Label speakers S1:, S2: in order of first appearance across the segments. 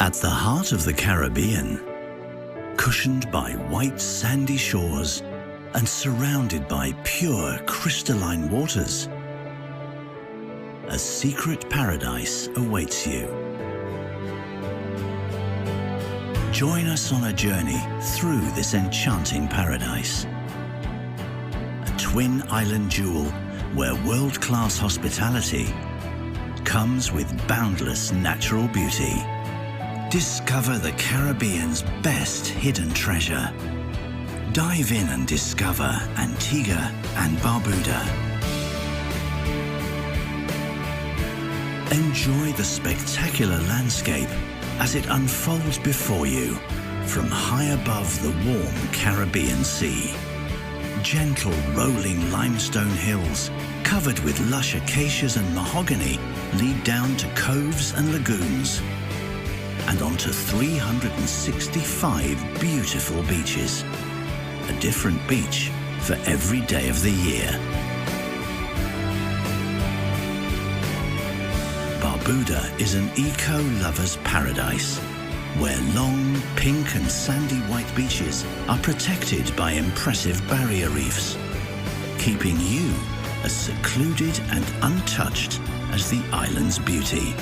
S1: At the heart of the Caribbean, cushioned by white sandy shores and surrounded by pure crystalline waters, a secret paradise awaits you. Join us on a journey through this enchanting paradise. A twin island jewel where world-class hospitality comes with boundless natural beauty. Discover the Caribbean's best hidden treasure. Dive in and discover Antigua and Barbuda. Enjoy the spectacular landscape as it unfolds before you from high above the warm Caribbean Sea. Gentle rolling limestone hills covered with lush acacias and mahogany lead down to coves and lagoons and onto 365 beautiful beaches. A different beach for every day of the year. Barbuda is an eco-lover's paradise, where long, pink and sandy white beaches are protected by impressive barrier reefs, keeping you as secluded and untouched as the island's beauty.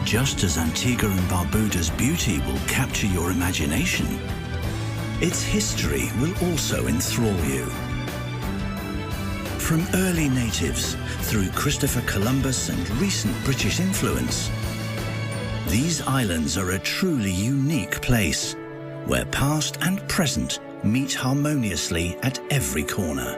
S1: Just as Antigua and Barbuda's beauty will capture your imagination, its history will also enthrall you. From early natives through Christopher Columbus and recent British influence, these islands are a truly unique place where past and present meet harmoniously at every corner.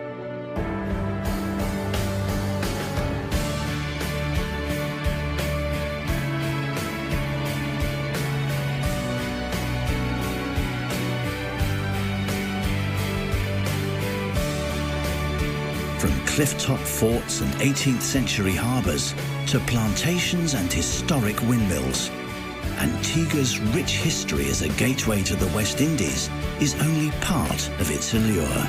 S1: From cliff-top forts and 18th century harbours to plantations and historic windmills, Antigua's rich history as a gateway to the West Indies is only part of its allure.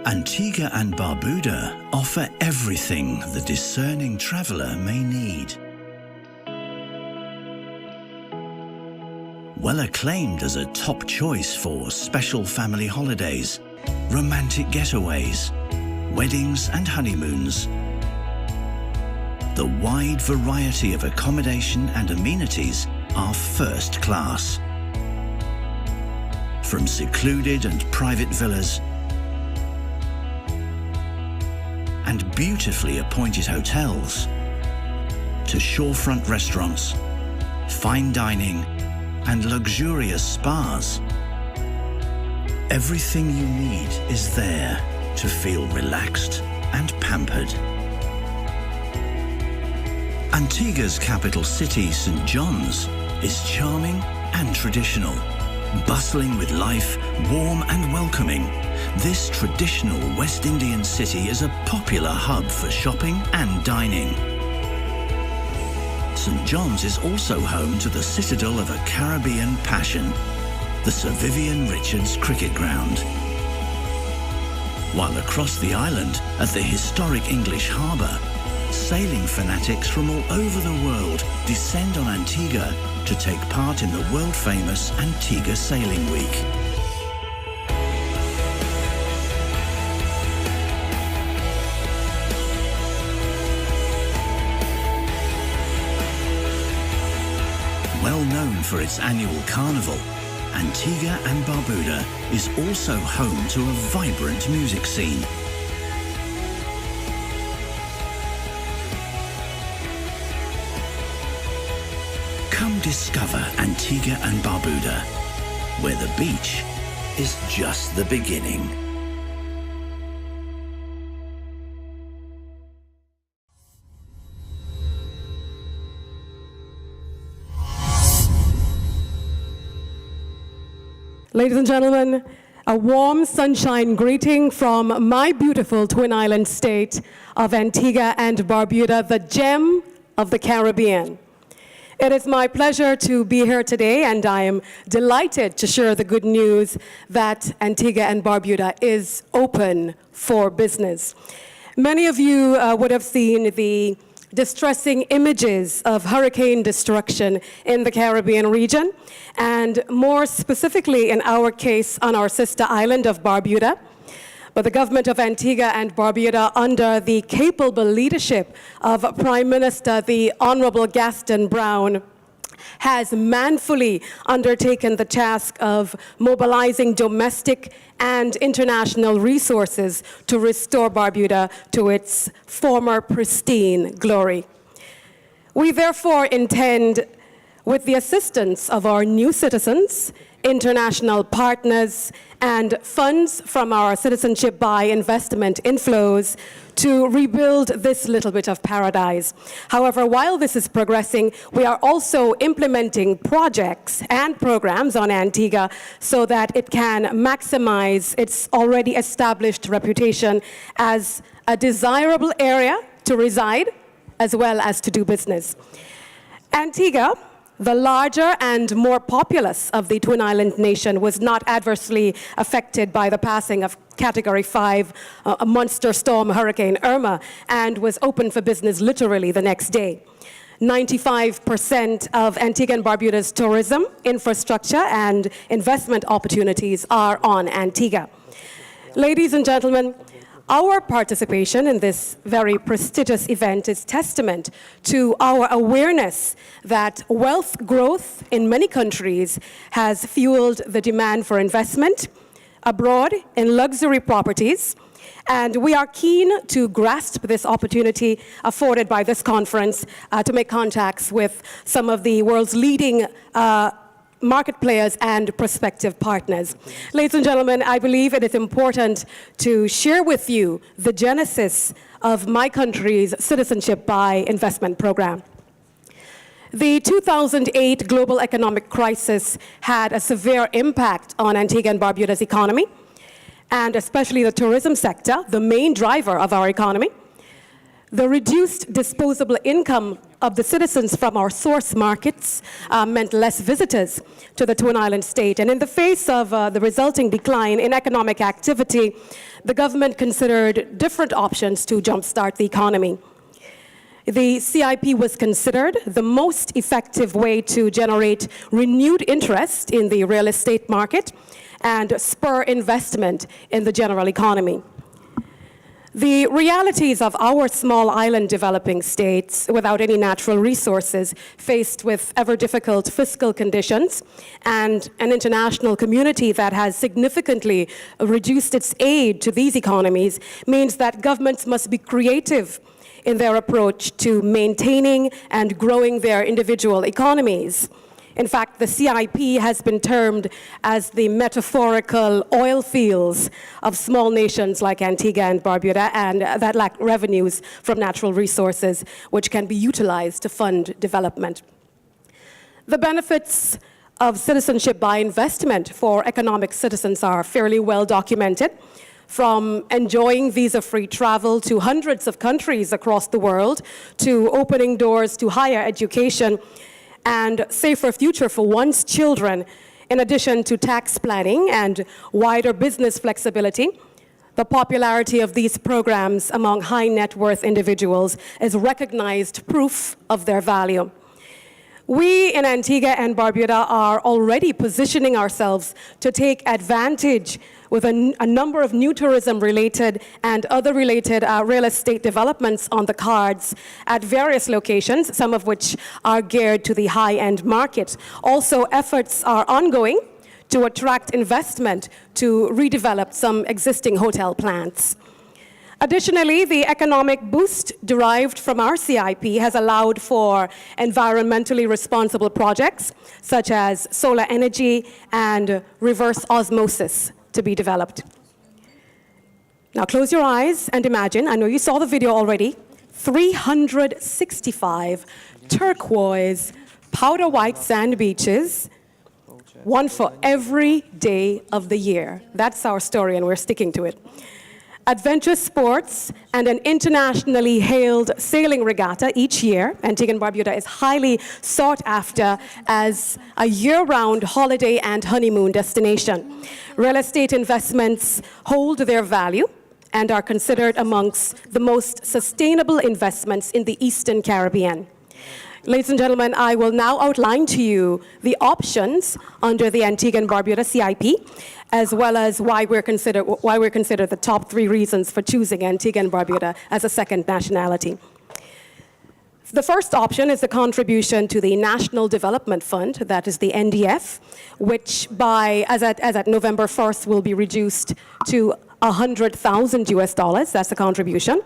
S1: Antigua and Barbuda offer everything the discerning traveller may need. Well acclaimed as a top choice for special family holidays, romantic getaways, weddings and honeymoons, the wide variety of accommodation and amenities are first class. From secluded and private villas and beautifully appointed hotels, to shorefront restaurants, fine dining, and luxurious spas. Everything you need is there to feel relaxed and pampered. Antigua's capital city, St. John's, is charming and traditional, bustling with life, warm and welcoming. This traditional West Indian city is a popular hub for shopping and dining. St. John's is also home to the citadel of a Caribbean passion, the Sir Vivian Richards Cricket Ground. While across the island, at the historic English harbour, sailing fanatics from all over the world descend on Antigua to take part in the world-famous Antigua Sailing Week. Well known for its annual carnival, Antigua and Barbuda is also home to a vibrant music scene. Come discover Antigua and Barbuda, where the beach is just the beginning.
S2: Ladies and gentlemen, a warm sunshine greeting from my beautiful twin island state of Antigua and Barbuda, the gem of the Caribbean. It is my pleasure to be here today, and I am delighted to share the good news that Antigua and Barbuda is open for business. Many of you would have seen the distressing images of hurricane destruction in the Caribbean region, and more specifically in our case on our sister island of Barbuda. But the government of Antigua and Barbuda, under the capable leadership of Prime Minister the Honorable Gaston Brown, has manfully undertaken the task of mobilizing domestic and international resources to restore Barbuda to its former pristine glory. We therefore intend, with the assistance of our new citizens, international partners, and funds from our Citizenship by investment inflows, to rebuild this little bit of paradise. However, while this is progressing, we are also implementing projects and programs on Antigua so that it can maximize its already established reputation as a desirable area to reside as well as to do business. Antigua, the larger and more populous of the Twin Island nation, was not adversely affected by the passing of Category 5, a monster storm, Hurricane Irma, and was open for business literally the next day. 95% of Antigua and Barbuda's tourism, infrastructure, and investment opportunities are on Antigua. Ladies and gentlemen, our participation in this very prestigious event is testament to our awareness that wealth growth in many countries has fueled the demand for investment abroad in luxury properties, and we are keen to grasp this opportunity afforded by this conference to make contacts with some of the world's leading market players and prospective partners. Ladies and gentlemen, I believe it is important to share with you the genesis of my country's Citizenship by Investment program. The 2008 global economic crisis had a severe impact on Antigua and Barbuda's economy, and especially the tourism sector, the main driver of our economy. The reduced disposable income of the citizens from our source markets meant less visitors to the Twin Island state. And in the face of the resulting decline in economic activity, the government considered different options to jumpstart the economy. The CIP was considered the most effective way to generate renewed interest in the real estate market and spur investment in the general economy. The realities of our small island developing states without any natural resources, faced with ever difficult fiscal conditions and an international community that has significantly reduced its aid to these economies, means that governments must be creative in their approach to maintaining and growing their individual economies. In fact, the CIP has been termed as the metaphorical oil fields of small nations like Antigua and Barbuda, and that lack revenues from natural resources, which can be utilized to fund development. The benefits of citizenship by investment for economic citizens are fairly well documented, from enjoying visa-free travel to hundreds of countries across the world, to opening doors to higher education and safer future for one's children, in addition to tax planning and wider business flexibility. The popularity of these programs among high net worth individuals is recognized proof of their value. We in Antigua and Barbuda are already positioning ourselves to take advantage with a number of new tourism-related and other related real estate developments on the cards at various locations, some of which are geared to the high-end market. Also, efforts are ongoing to attract investment to redevelop some existing hotel plants. Additionally, the economic boost derived from our CIP has allowed for environmentally responsible projects, such as solar energy and reverse osmosis, to be developed. Now close your eyes and imagine, I know you saw the video already, 365 turquoise, powder white sand beaches, one for every day of the year. That's our story and we're sticking to it. adventure sports, and an internationally hailed sailing regatta each year. Antigua and Barbuda is highly sought after as a year-round holiday and honeymoon destination. Real estate investments hold their value and are considered amongst the most sustainable investments in the Eastern Caribbean. Ladies and gentlemen, I will now outline to you the options under the Antigua and Barbuda CIP, as well as why we're considered the top 3 reasons for choosing Antigua and Barbuda as a second nationality. The first option is the contribution to the National Development Fund, that is the NDF, which as at November 1st will be reduced to $100,000. That's the contribution.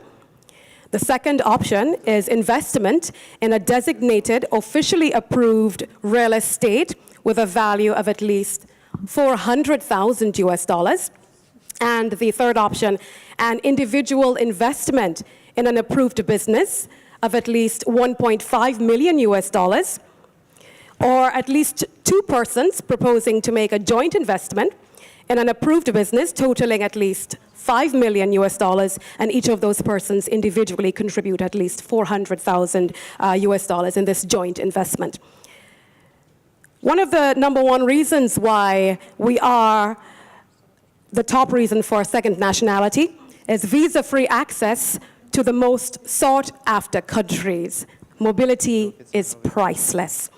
S2: The second option is investment in a designated, officially approved real estate with a value of at least $400,000. And the third option, an individual investment in an approved business of at least $1.5 million, or at least 2 persons proposing to make a joint investment in an approved business totaling at least $5 million, and each of those persons individually contribute at least $400,000 in this joint investment. One of the number 1 reasons why we are the top reason for second nationality is visa-free access to the most sought-after countries. Mobility is priceless.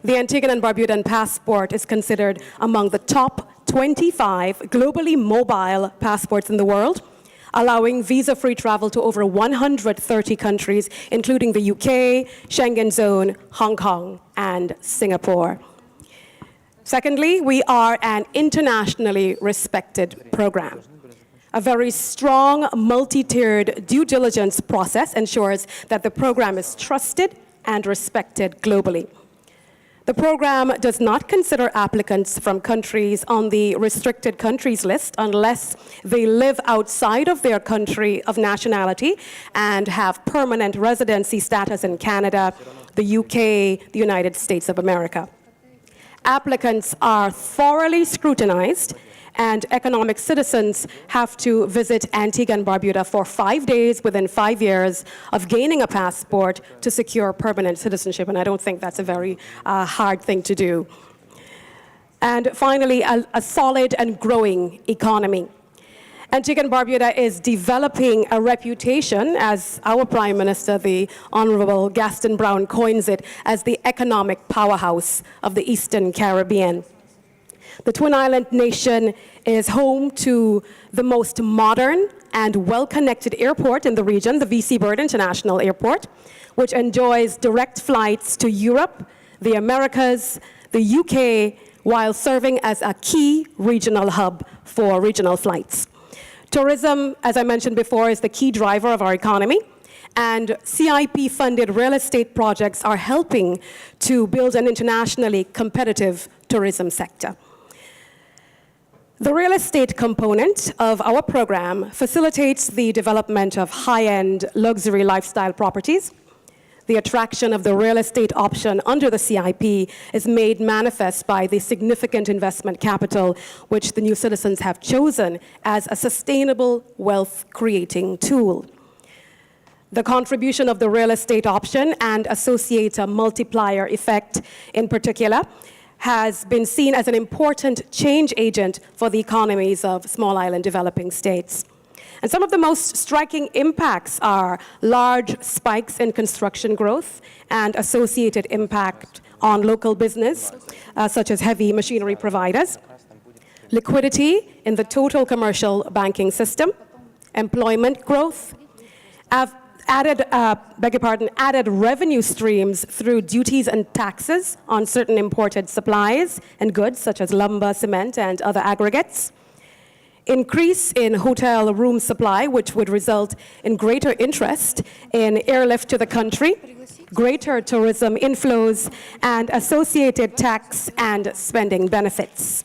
S2: The Antiguan and Barbudan passport is considered among the top 25 globally mobile passports in the world, allowing visa-free travel to over 130 countries, including the UK, Schengen Zone, Hong Kong, and Singapore. Secondly, we are an internationally respected program. A very strong, multi-tiered due diligence process ensures that the program is trusted and respected globally. The program does not consider applicants from countries on the restricted countries list unless they live outside of their country of nationality and have permanent residency status in Canada, the UK, the United States of America. Applicants are thoroughly scrutinized, and economic citizens have to visit Antigua and Barbuda for 5 days within 5 years of gaining a passport to secure permanent citizenship, and I don't think that's a very hard thing to do. And finally, a solid and growing economy. Antigua and Barbuda is developing a reputation, as our Prime Minister, the Honorable Gaston Brown, coins it, as the economic powerhouse of the Eastern Caribbean. The Twin Island nation is home to the most modern and well-connected airport in the region, the V.C. Bird International Airport, which enjoys direct flights to Europe, the Americas, the UK, while serving as a key regional hub for regional flights. Tourism, as I mentioned before, is the key driver of our economy, and CIP-funded real estate projects are helping to build an internationally competitive tourism sector. The real estate component of our program facilitates the development of high-end luxury lifestyle properties. The attraction of the real estate option under the CIP is made manifest by the significant investment capital which the new citizens have chosen as a sustainable wealth-creating tool. The contribution of the real estate option and associated multiplier effect in particular has been seen as an important change agent for the economies of small island developing states. And some of the most striking impacts are large spikes in construction growth and associated impact on local business, such as heavy machinery providers, liquidity in the total commercial banking system, employment growth, added revenue streams through duties and taxes on certain imported supplies and goods such as lumber, cement, and other aggregates. Increase in hotel room supply, which would result in greater interest in airlift to the country, greater tourism inflows, and associated tax and spending benefits.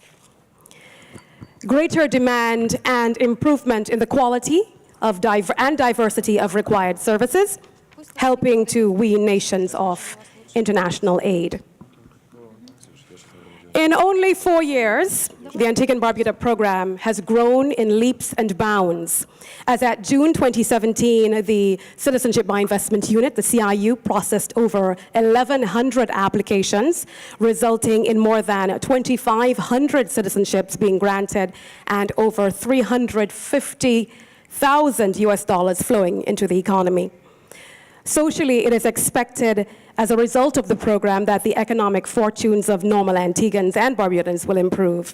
S2: Greater demand and improvement in the quality and diversity of required services, helping to wean nations off international aid. In only 4 years, the Antigua and Barbuda program has grown in leaps and bounds. As at June 2017, the Citizenship by Investment Unit, the CIU, processed over 1,100 applications, resulting in more than 2,500 citizenships being granted and over $350,000 flowing into the economy. Socially, it is expected as a result of the program that the economic fortunes of normal Antiguans and Barbudans will improve.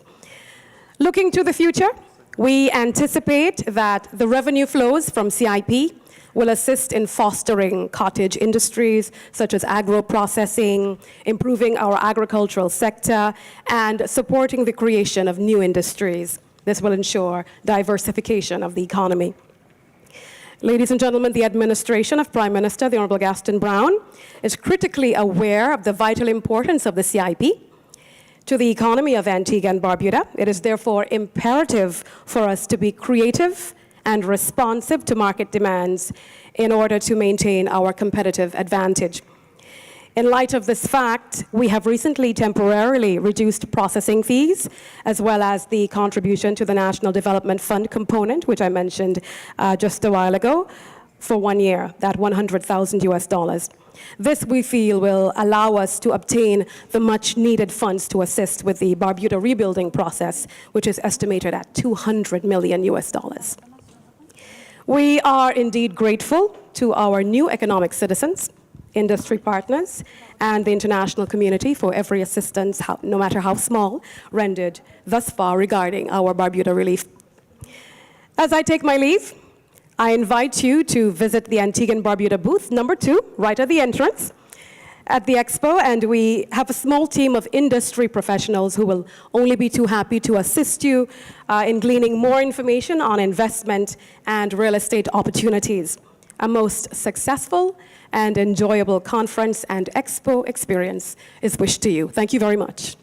S2: Looking to the future, we anticipate that the revenue flows from CIP will assist in fostering cottage industries such as agro-processing, improving our agricultural sector, and supporting the creation of new industries. This will ensure diversification of the economy. Ladies and gentlemen, the administration of Prime Minister, the Honorable Gaston Brown, is critically aware of the vital importance of the CIP to the economy of Antigua and Barbuda. It is therefore imperative for us to be creative and responsive to market demands in order to maintain our competitive advantage. In light of this fact, we have recently temporarily reduced processing fees, as well as the contribution to the National Development Fund component, which I mentioned just a while ago, for 1 year, that $100,000. This, we feel, will allow us to obtain the much-needed funds to assist with the Barbuda rebuilding process, which is estimated at $200 million. We are indeed grateful to our new economic citizens, industry partners, and the international community for every assistance, no matter how small, rendered thus far regarding our Barbuda relief. As I take my leave, I invite you to visit the Antigua and Barbuda booth, number 2, right at the entrance at the Expo, and we have a small team of industry professionals who will only be too happy to assist you in gleaning more information on investment and real estate opportunities. A most successful and enjoyable conference and expo experience is wished to you. Thank you very much.